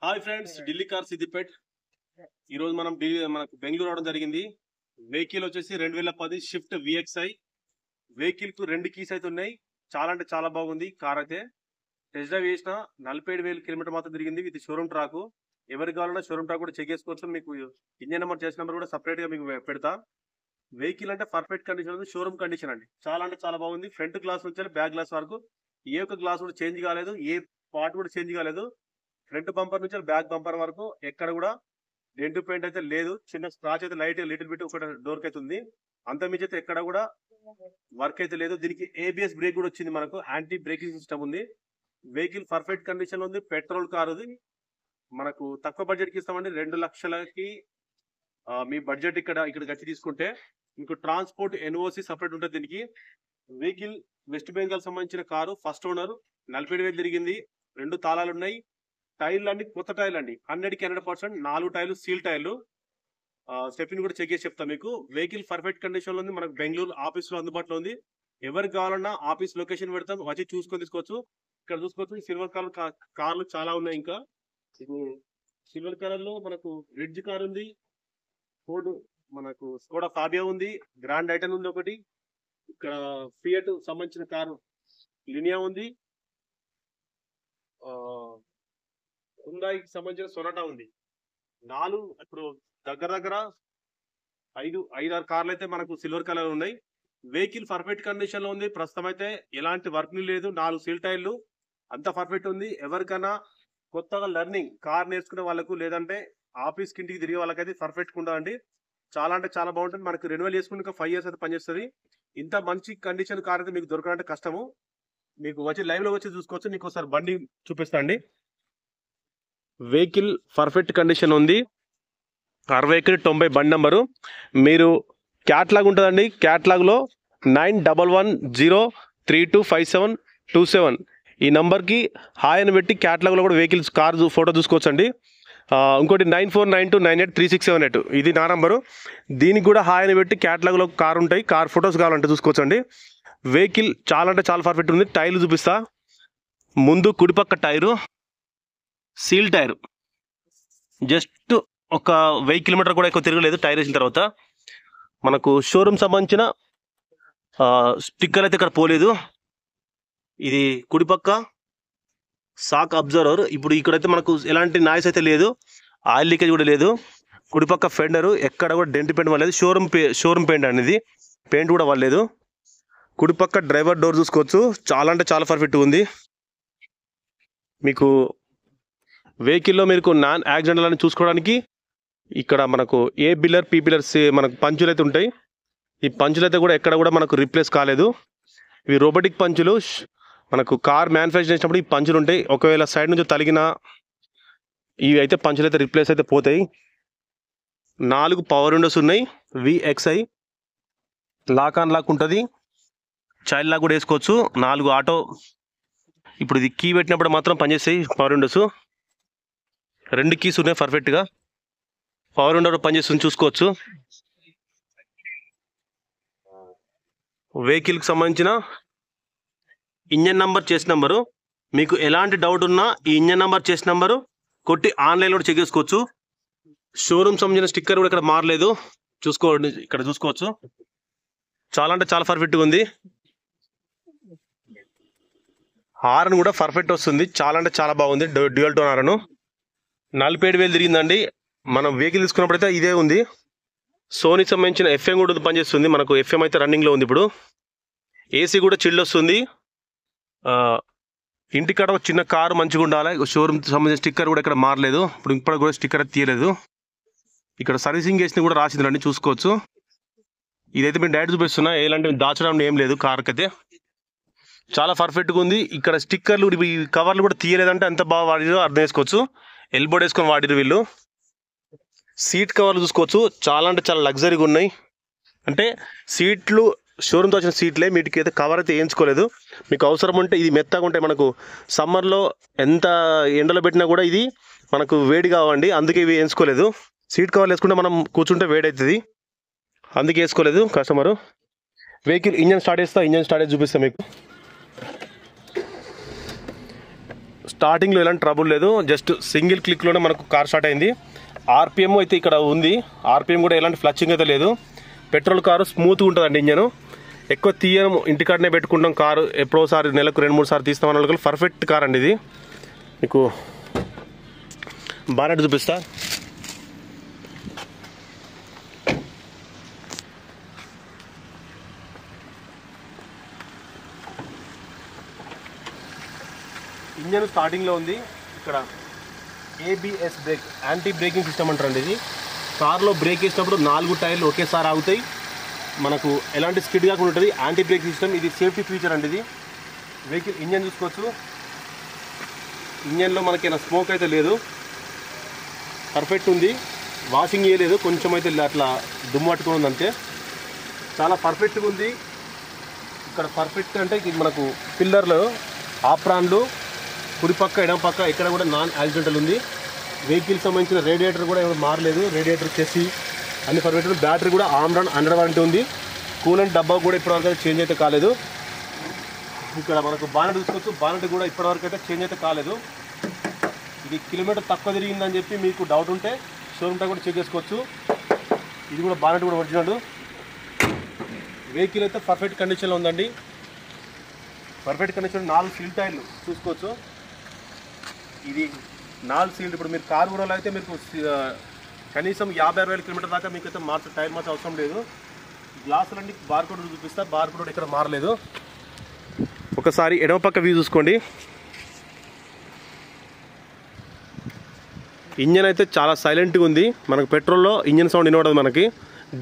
Hi friends, Delhi car Siddipet. ఈ రోజు మనం మనకు బెంగళూరు రావడం జరిగింది. వెహికల్ వచ్చేసి 2010 షిఫ్ట్ విఎక్స్ఐ. వెహికల్ కు 2 కీస్ అయితే ఉన్నాయి. చాలా అంటే చాలా బాగుంది కార్ అయితే. టెస్ట్ డ్రైవ్ చేసిన 47,000 కిలోమీటర్ మాత్రం తిరిగింది విత్ షోరూమ్ ట్రాక్. ఎవరికి కావాలన్నా షోరూమ్ ట్రాక్ కూడా చెక్ చేసుకోవచ్చు. మీకు ఇంజన్ నెంబర్ చేసిన నెంబర్ కూడా సపరేట్ గా మీకు పెడతా. వెహికల్ అంటే పర్ఫెక్ట్ కండిషన్ ఉంది, షోరూమ్ కండిషన్ అండి. చాలా అంటే చాలా బాగుంది. ఫ్రంట్ గ్లాస్ నుంచి బ్యాక్ గ్లాస్ వరకు ఏ ఒక్క గ్లాస్ కూడా చేంజ్ కాలేదు, ఏ పార్ట్ కూడా చేంజ్ కాలేదు. ఫ్రంట్ బంపర్ నుంచి బ్యాక్ బంపర్ వరకు ఎక్కడ కూడా డెంట్ పెయింట్ అయితే లేదు. చిన్న స్క్రాచ్ అయితే లైట్ లిటిల్ బిట్ ఒక డోర్ అయితే ఉంది. అంత మించి అయితే ఎక్కడ కూడా వర్క్ అయితే లేదు. దీనికి ఏబిఎస్ బ్రేక్ కూడా వచ్చింది, మనకు యాంటీ బ్రేకింగ్ సిస్టమ్ ఉంది. వెహికల్ పర్ఫెక్ట్ కండిషన్ లో ఉంది. పెట్రోల్ కార్ ఇది. మనకు తక్కువ బడ్జెట్ కి ఇస్తామండి. 2 లక్షలకి మీ బడ్జెట్ ఇక్కడ వచ్చి తీసుకుంటే మీకు ట్రాన్స్పోర్ట్ ఎన్ఓసి సపరేట్ ఉంటుంది. దీనికి వెహికల్ వెస్ట్ బెంగాల్ సంబంధించిన కారు, ఫస్ట్ ఓనర్, 47,000 తిరిగింది. 2 తాళాలు ఉన్నాయి. టైర్లు అన్ని కొత్త టైర్లు అండి, 100కి 100%. 4 టైర్లు సీల్ టైర్లు. స్టెప్ని కూడా చెక్ చేసి చెప్తా మీకు. వెహికల్ పర్ఫెక్ట్ కండిషన్ లో ఉంది. మనకు బెంగళూరు ఆఫీస్ లో అందుబాటులో ఉంది. ఎవరికి కావాలన్నా ఆఫీస్ లొకేషన్ పెడతాం, వచ్చి చూసుకొని తీసుకోవచ్చు. ఇక్కడ చూసుకోవచ్చు సిల్వర్ కలర్ కార్లు చాలా ఉన్నాయి. ఇంకా సిల్వర్ కలర్ లో మనకు రిడ్జ్ కార్ ఉంది, ఫోర్డ్ మనకు స్కోడా ఫాబియా ఉంది, గ్రాండ్ ఐటన్ ఉంది ఒకటి. ఇక్కడ ఫియట్ సంబంధించిన కారు లినియా ఉంది, హుండాయికి సంబంధించిన సొనాటా ఉంది. 4 ఇప్పుడు దగ్గర 5-6 కార్లు అయితే మనకు సిల్వర్ కలర్ ఉన్నాయి. వెహికల్ పర్ఫెక్ట్ కండిషన్ లో ఉంది. ప్రస్తుతం అయితే ఎలాంటి వర్క్ లేదు. 4 సీల్ టైర్లు, అంత పర్ఫెక్ట్ ఉంది. ఎవరికైనా కొత్తగా లర్నింగ్ కార్ నేర్చుకునే వాళ్ళకు, లేదంటే ఆఫీస్ కి ఇంటికి తిరిగే వాళ్ళకైతే పర్ఫెక్ట్ ఉంటుందండి. చాలా అంటే చాలా బాగుంటుంది. మనకు రెన్యువల్ చేసుకుని 5 years అయితే పనిచేస్తుంది. ఇంత మంచి కండిషన్ కార్ అయితే మీకు దొరకాలంటే కష్టము. మీకు వచ్చి లైవ్ లో వచ్చి చూసుకోవచ్చు. మీకు ఒకసారి బండి చూపిస్తా అండి. వెహికల్ పర్ఫెక్ట్ కండిషన్ ఉంది. 60-90 బండి నెంబరు. మీరు క్యాట్లాగ్ ఉంటుందండి. క్యాట్లాగ్లో 9110325727 ఈ నంబర్కి హాయ్ అని పెట్టి క్యాట్లాగ్లో కూడా వెహికల్స్ కార్ ఫోటో చూసుకోవచ్చండి. ఇంకోటి 9492983678 ఇది నా నంబరు. దీనికి కూడా హాయ్ అని పెట్టి క్యాట్లాగ్లో కార్ ఉంటాయి. కార్ ఫొటోస్ కావాలంటే చూసుకోవచ్చండి. వెహికల్ చాలా అంటే చాలా పర్ఫెక్ట్ ఉంది. టైర్లు చూపిస్తా. ముందు కుడిపక్క టైరు సీల్ టైర్, జస్ట్ ఒక 1000 కిలోమీటర్ కూడా ఎక్కువ తిరగలేదు టైర్ వేసిన తర్వాత. మనకు షోరూమ్ సంబంధించిన స్టిక్కర్ అయితే ఇక్కడ పోలేదు. ఇది కుడిపక్క సాక్ అబ్జర్వర్. ఇప్పుడు ఇక్కడైతే మనకు ఎలాంటి నాయిస్ అయితే లేదు, ఆయిల్ లీకేజ్ కూడా లేదు. కుడిపక్క ఫెండరు ఎక్కడ కూడా డెంట్ పెయింట్ వల్లేదు. షోరూమ్ పెయింట్ అనేది, పెయింట్ కూడా వల్లేదు. కుడిపక్క డ్రైవర్ డోర్ చూసుకోవచ్చు. చాలా అంటే చాలా పర్ఫెక్ట్ ఉంది. మీకు వెహికల్లో మీకు నాన్ యాక్సిడెంట్లను చూసుకోవడానికి ఇక్కడ మనకు ఏ పిల్లర్ పి పిల్లర్స్ మనకు పంచులు అయితే ఉంటాయి. ఈ పంచులు అయితే కూడా ఎక్కడ కూడా మనకు రీప్లేస్ కాలేదు. ఇవి రోబోటిక్ పంచులు. మనకు కార్ మ్యానుఫ్యాక్చర్ చేసినప్పుడు ఈ పంచులు ఉంటాయి. ఒకవేళ సైడ్ నుంచి తగిలిన ఇవి అయితే పంచులు అయితే రీప్లేస్ అయితే పోతాయి. 4 పవర్ విండోస్ ఉన్నాయి. విఎక్స్ఐ లాక్ ఆన్ లాక్ ఉంటుంది. చైల్డ్ లాక్ కూడా వేసుకోవచ్చు. 4 ఆటో. ఇప్పుడు ఇది కీ పెట్టినప్పుడు మాత్రం పనిచేస్తాయి పవర్ విండోస్. 2 కీస్ ఉన్నాయి పర్ఫెక్ట్గా. పవర్ విండో పనిచేస్తుంది చూసుకోవచ్చు. వెహికల్కి సంబంధించిన ఇంజన్ నెంబర్ చేసిన నెంబరు. మీకు ఎలాంటి డౌట్ ఉన్నా ఈ ఇంజన్ నెంబర్ చేసిన నెంబరు కొట్టి ఆన్లైన్లో కూడా చెక్ చేసుకోవచ్చు. షోరూమ్ సంబంధించిన స్టిక్కర్ కూడా ఇక్కడ మారలేదు, చూసుకోండి. ఇక్కడ చూసుకోవచ్చు. చాలా అంటే చాలా పర్ఫెక్ట్గా ఉంది. హార్న్ కూడా పర్ఫెక్ట్ వస్తుంది. చాలా అంటే చాలా బాగుంది. Dual tone horn. 47,000 తిరిగిందండి. మనం వెహికల్ తీసుకున్నప్పుడు అయితే ఇదే ఉంది. సోనీకి సంబంధించిన ఎఫ్ఎం కూడా పనిచేస్తుంది. మనకు ఎఫ్ఎం అయితే రన్నింగ్లో ఉంది. ఇప్పుడు ఏసీ కూడా చిల్డ్ వస్తుంది. ఇంటికాడ ఒక చిన్న కారు మంచిగా ఉండాలి. షోరూమ్ సంబంధించిన స్టిక్కర్ కూడా ఇక్కడ మారలేదు. ఇప్పుడు కూడా స్టిక్కర్ తీయలేదు. ఇక్కడ సర్వీసింగ్ చేసిన కూడా రాసింది రండి, చూసుకోవచ్చు. ఇదైతే మేము డైరెక్ట్ చూపిస్తున్నా. ఎలాంటి దాచడం ఏం లేదు. కార్కి అయితే చాలా పర్ఫెక్ట్గా ఉంది. ఇక్కడ స్టిక్కర్లు ఈ కవర్లు కూడా తీయలేదంటే ఎంత బాగా వాడిరో అర్థం చేసుకోవచ్చు. ఎల్బోర్డ్ వేసుకొని వాడిరు వీళ్ళు. సీట్ కవర్లు చూసుకోవచ్చు. చాలా అంటే చాలా లగ్జరీగా ఉన్నాయి. అంటే సీట్లు షోరూమ్తో వచ్చిన సీట్లే, వీటికి అయితే కవర్ అయితే వేయించుకోలేదు. మీకు అవసరం ఉంటే ఇది మెత్తగా ఉంటాయి. మనకు సమ్మర్లో ఎంత ఎండలో పెట్టినా కూడా ఇది మనకు వేడి కావండి, అందుకే ఇవి వేయించుకోలేదు. సీట్ కవర్లు వేసుకుంటే మనం కూర్చుంటే వేడి అవుతుంది, అందుకే వేసుకోలేదు కస్టమరు. వెహికల్ ఇంజన్ స్టార్ట్ చేస్తా. ఇంజన్ స్టార్ట్ చేసి చూపిస్తాను మీకు. స్టార్టింగ్లో ఎలాంటి ట్రబుల్ లేదు, జస్ట్ సింగిల్ క్లిక్లోనే మనకు కార్ స్టార్ట్ అయింది. ఆర్పిఎం అయితే ఇక్కడ ఉంది, ఆర్పిఎం కూడా ఎలాంటి ఫ్లచ్చింగ్ అయితే లేదు. పెట్రోల్ కారు స్మూత్గా ఉంటుందండి. ఇంజను ఎక్కువ తీయడం, ఇంటికాడనే పెట్టుకుంటాం కారు, ఎప్పుడోసారి నెలకు 2-3 సార్లు తీస్తామన్న వాళ్ళకి పర్ఫెక్ట్ కార్ అండి ఇది. మీకు బానెట్ చూపిస్తా. ఇంజన్ స్టార్టింగ్లో ఉంది. ఇక్కడ ABS brake, anti braking system అంటారండి ఇది. కార్లో బ్రేక్ వేసినప్పుడు 4 టైర్లు ఒకేసారి ఆగుతాయి, మనకు ఎలాంటి స్కిడ్ కాకుండా ఉంటుంది. యాంటీ బ్రేక్ సిస్టమ్, ఇది సేఫ్టీ ఫీచర్ అండి ఇది. వెహికల్ ఇంజన్ చూసుకోవచ్చు, ఇంజన్లో మనకి స్మోక్ అయితే లేదు, పర్ఫెక్ట్ ఉంది. వాషింగ్ చేయలేదు, కొంచెం అయితే అట్లా దుమ్ము పట్టుకుని ఉంది అంతే. చాలా పర్ఫెక్ట్గా ఉంది. ఇక్కడ పర్ఫెక్ట్ అంటే ఇది మనకు పిల్లర్లు, ఆప్రాన్లు కుడి పక్క ఎడమ పక్క ఇక్కడ కూడా నాన్ యాక్సిడెంటల్ ఉంది. వెహికల్ సంబంధించిన రేడియేటర్ కూడా ఏమైనా మారలేదు, రేడియేటర్ చెస్సి అన్ని పర్ఫెక్ట్. బ్యాటరీ కూడా ఆమ్రాన్ 100 వారంటీ ఉంది. కూలెంట్ డబ్బా కూడా ఇప్పటివరకు అయితే చేంజ్ అయితే కాలేదు. ఇక్కడ మనకు బానెట్ చూసుకోవచ్చు, బానెట్ కూడా ఇప్పటివరకు అయితే చేంజ్ అయితే కాలేదు. ఇది కిలోమీటర్ తక్కువ తిరిగిందని చెప్పి మీకు డౌట్ ఉంటే షోరూమ్ కూడా చెక్ చేసుకోవచ్చు. ఇది కూడా బానెట్ కూడా ఒరిజినల్. వెహికల్ అయితే పర్ఫెక్ట్ కండిషన్లో ఉందండి, పర్ఫెక్ట్ కండిషన్. 4 సీల్ టైర్లు చూసుకోవచ్చు. ఇది 4 సీల్డ్. ఇప్పుడు మీరు కారు కూడా అయితే మీకు కనీసం 50-60 కిలోమీటర్ దాకా మీకు అయితే టైర్ మార్చే అవసరం లేదు. గ్లాసులన్నీ బార్కోడ్ చూపిస్తా, బార్కోడ్ ఇక్కడ మారలేదు. ఒకసారి ఎడమ పక్క వ్యూ చూసుకోండి. ఇంజన్ అయితే చాలా సైలెంట్గా ఉంది. మనకు పెట్రోల్లో ఇంజన్ సౌండ్ వినబడదు, మనకి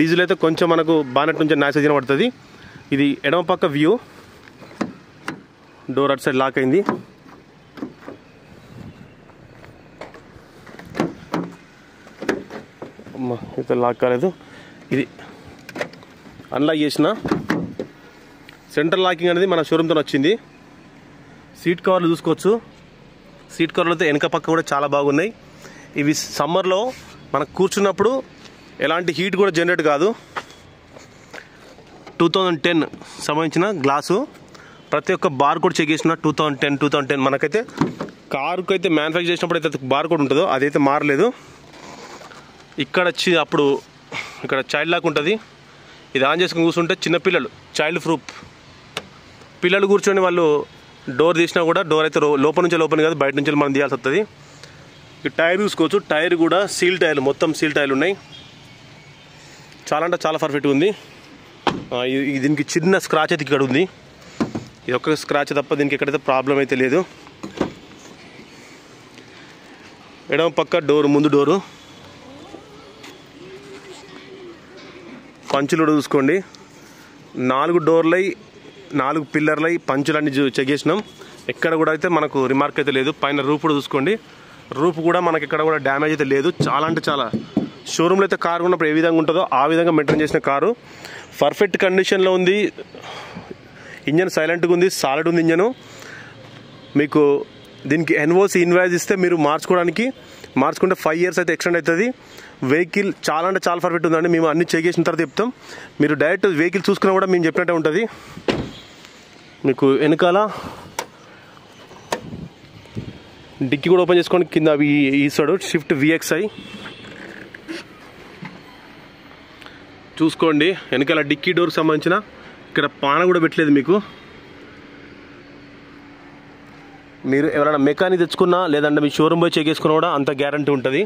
డీజిల్ అయితే కొంచెం మనకు బానెట్ నుంచి నాయిస్ వినబడుతుంది. ఇది ఎడమ పక్క వ్యూ. డోర్ అటు సైడ్ లాక్ అయింది. అయితే లాక్ కాలేదు. ఇది అన్లాక్ చేసిన. సెంట్రల్ లాకింగ్ అనేది మన షోరూమ్తో వచ్చింది. సీట్ కవర్లు చూసుకోవచ్చు, సీట్ కవర్లు అయితే వెనక పక్క కూడా చాలా బాగున్నాయి. ఇవి సమ్మర్లో మనకు కూర్చున్నప్పుడు ఎలాంటి హీట్ కూడా జనరేట్ కాదు. 2010 సంబంధించిన గ్లాసు, ప్రతి ఒక్క బార్ కోడ్ చెక్ చేసిన. 2010 మనకైతే కారుకు అయితే మ్యానుఫ్యాక్చర్ చేసినప్పుడు అయితే బార్ కోడ్ ఉంటుందో అదైతే మారలేదు. ఇక్కడ వచ్చి అప్పుడు ఇక్కడ చైల్డ్ లాక్ ఉంటుంది. ఇది ఆన్ చేసుకుని కూర్చుంటే చిన్నపిల్లలు, చైల్డ్ ప్రూఫ్, పిల్లలు కూర్చొని వాళ్ళు డోర్ తీసినా కూడా డోర్ అయితే లోపల నుంచి లోపల కాదు, బయట నుంచి మనం తీయాల్సి వస్తుంది. ఈ టైర్ చూసుకోవచ్చు, టైర్ కూడా సీల్ టైర్లు, మొత్తం సీల్ టైర్లు ఉన్నాయి. చాలా అంటే చాలా పర్ఫెక్ట్గా ఉంది. దీనికి చిన్న స్క్రాచ్ అయితే ఇక్కడ ఉంది, ఇది ఒక్క స్క్రాచ్ తప్ప దీనికి ఎక్కడైతే ప్రాబ్లం అయితే లేదు. ఎడమ పక్క డోరు, ముందు డోరు, పంచులు కూడా చూసుకోండి. 4 డోర్లై, 4 పిల్లర్లై పంచులన్నీ చెక్ చేసినాం. ఎక్కడ కూడా అయితే మనకు రిమార్క్ అయితే లేదు. పైన రూఫ్ కూడా చూసుకోండి, రూఫ్ కూడా మనకి ఎక్కడ కూడా డ్యామేజ్ అయితే లేదు. చాలా అంటే చాలా షోరూమ్లో అయితే కారు ఉన్నప్పుడు ఏ విధంగా ఉంటుందో ఆ విధంగా మెయింటైన్ చేసిన కారు. పర్ఫెక్ట్ కండిషన్లో ఉంది. ఇంజన్ సైలెంట్గా ఉంది, సాలిడ్ ఉంది ఇంజను. మీకు దీనికి ఎన్ఓసి ఇన్వాయిస్ ఇస్తే మీరు మార్చుకుంటే 5 years అయితే ఎక్స్టెండ్ అవుతుంది. వెహికల్ చాలా అంటే చాలా పర్ఫెక్ట్ ఉందండి. మేము అన్ని చెక్ చేసిన తర్వాత చెప్తాం. మీరు డైరెక్ట్ వెహికల్ చూసుకున్నా కూడా మేము చెప్పినట్టే ఉంటుంది. మీకు వెనకాల డిక్కీ కూడా ఓపెన్ చేసుకోండి. కింద అవి ఈసాడు షిఫ్ట్ VXI చూసుకోండి. వెనకాల డిక్కీ డోర్కి సంబంధించిన ఇక్కడ పాన కూడా పెట్టలేదు మీకు. మీరు ఎవరైనా మెకానిక్ తెచ్చుకున్నా లేదంటే మీ షోరూమ్ పోయి చెక్ చేసుకున్నా కూడా అంత గ్యారంటీ ఉంటుంది.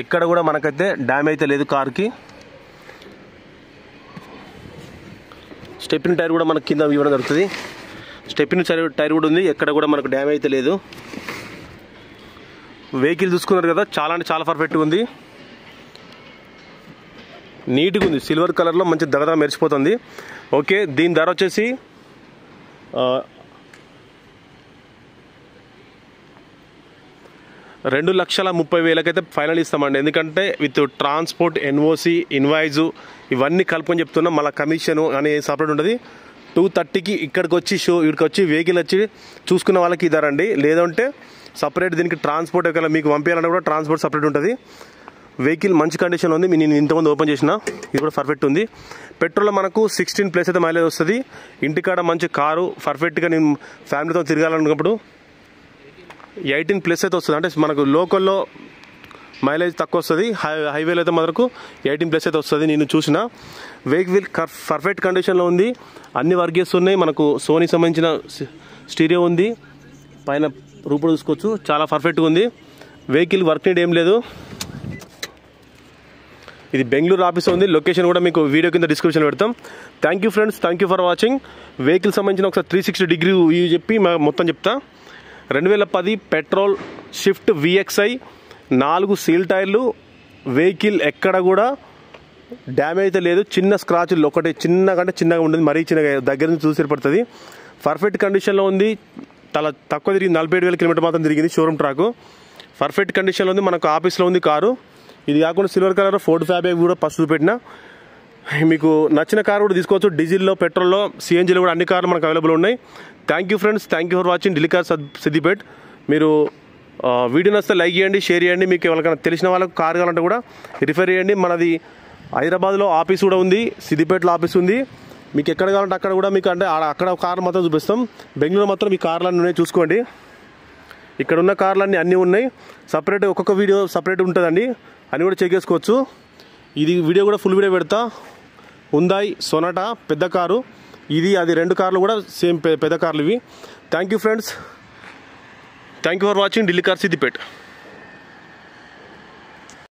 ఎక్కడ కూడా మనకైతే డ్యామేజ్ అయితే లేదు కార్కి. స్టెప్ని టైర్ కూడా మనకి కింద ఇవ్వడం జరుగుతుంది. స్టెప్ని టైర్ కూడా ఉంది, ఎక్కడ కూడా మనకు డ్యామేజ్ అయితే లేదు. వెహికల్ చూసుకున్నారు కదా, చాలా అంటే చాలా పర్ఫెక్ట్గా ఉంది, నీట్గా ఉంది. సిల్వర్ కలర్లో మంచి దగదగ మెరిసిపోతుంది. ఓకే, దీని ధర వచ్చేసి 2,30,000 అయితే ఫైనల్ ఇస్తామండి. ఎందుకంటే విత్ ట్రాన్స్పోర్ట్, ఎన్ఓసి, ఇన్వాయిస్ ఇవన్నీ కలుపుకొని చెప్తున్నాం. మళ్ళీ కమిషన్ అనే సపరేట్ ఉంటుంది. 230కి ఇక్కడికి వచ్చి వెహికల్ వచ్చి చూసుకున్న వాళ్ళకి ఇదారండి. లేదంటే సపరేట్ దీనికి ట్రాన్స్పోర్ట్ ఒకవేళ మీకు పంపించాలన్నా కూడా ట్రాన్స్పోర్ట్ సపరేట్ ఉంటుంది. వెహికల్ మంచి కండిషన్లో ఉంది. నేను ఇంతకుముందు ఓపెన్ చేసిన, ఇది కూడా పర్ఫెక్ట్ ఉంది. పెట్రోల్లో మనకు 16+ అయితే మైలేజ్ వస్తుంది. ఇంటికాడ మంచి కారు పర్ఫెక్ట్గా నేను ఫ్యామిలీతో తిరగాలనుకున్నప్పుడు 18+ అయితే వస్తుంది. అంటే మనకు లోకల్లో మైలేజ్ తక్కువ వస్తుంది, హైవేలో అయితే మనకు 18+ అయితే వస్తుంది. నేను చూసిన వెహికల్ పర్ఫెక్ట్ కండిషన్లో ఉంది, అన్ని వర్క్ చేస్తున్నాయి. మనకు సోనీ సంబంధించిన స్టీరియో ఉంది, పైన రూపుడు చూసుకోవచ్చు, చాలా పర్ఫెక్ట్గా ఉంది. వెహికల్ వర్క్ నీడ్ ఏం లేదు. ఇది బెంగళూరు ఆఫీస్ ఉంది. లొకేషన్ కూడా మీకు వీడియో కింద డిస్క్రిప్షన్ పెడతాం. Thank you friends, thank you for watching. Vehicle సంబంధించిన ఒకసారి 360 డిగ్రీ వ్యూ చెప్పి మొత్తం చెప్తా. 2010 పెట్రోల్ షిఫ్ట్ VXI, 4 సీల్ టైర్లు. వెహికల్ ఎక్కడ కూడా డ్యామేజ్ అయితే లేదు. చిన్న స్క్రాచ్లు ఒకటి చిన్నగా ఉంటుంది, మరీ చిన్నగా దగ్గర నుంచి చూసి పడుతుంది. పర్ఫెక్ట్ కండిషన్లో ఉంది. చాలా తక్కువ తిరిగింది, 47,000 కిలోమీటర్ మాత్రం తిరిగింది. షోరూమ్ ట్రాక్ పర్ఫెక్ట్ కండిషన్లో ఉంది. మనకు ఆఫీస్లో ఉంది కారు. ఇది కాకుండా సిల్వర్ కలర్ ఫోర్డ్ ఫ్యాబ్రిక్ కూడా ఫస్ట్ చూపెట్టిన. మీకు నచ్చిన కారు కూడా తీసుకోవచ్చు. డీజిల్లో, పెట్రోల్లో, CNGలో కూడా అన్ని కార్లు మనకు అవైలబుల్ ఉన్నాయి. Thank you friends, thank you for watching Delhi cars Siddipet. మీరు వీడియో నచ్చితే లైక్ చేయండి, షేర్ చేయండి. మీకు ఎవరికైనా తెలిసిన వాళ్ళకి కారు కావాలంటే కూడా రిఫర్ చేయండి. మనది హైదరాబాద్లో ఆఫీస్ కూడా ఉంది, సిద్దిపేటలో ఆఫీస్ ఉంది. మీకు ఎక్కడ కావాలంటే అక్కడ కూడా మీకు అంటే అక్కడ కారు మాత్రం చూపిస్తాం. బెంగళూరు మాత్రం మీ కార్లన్నీ ఉన్నాయి, చూసుకోండి. ఇక్కడ ఉన్న కార్లన్నీ అన్నీ ఉన్నాయి. సపరేట్ ఒక్కొక్క వీడియో సపరేట్ ఉంటుందండి, అని కూడా చెక్ చేసుకోవచ్చు. ఇది వీడియో కూడా ఫుల్ వీడియో పెడతా. హుందాయ్ సొనాటా పెద్ద కారు ఇది, అది 2 కార్లు కూడా సేమ్ పెద్ద కార్లు ఇవి. Thank you friends, thank you for watching Delhi cars Siddipet.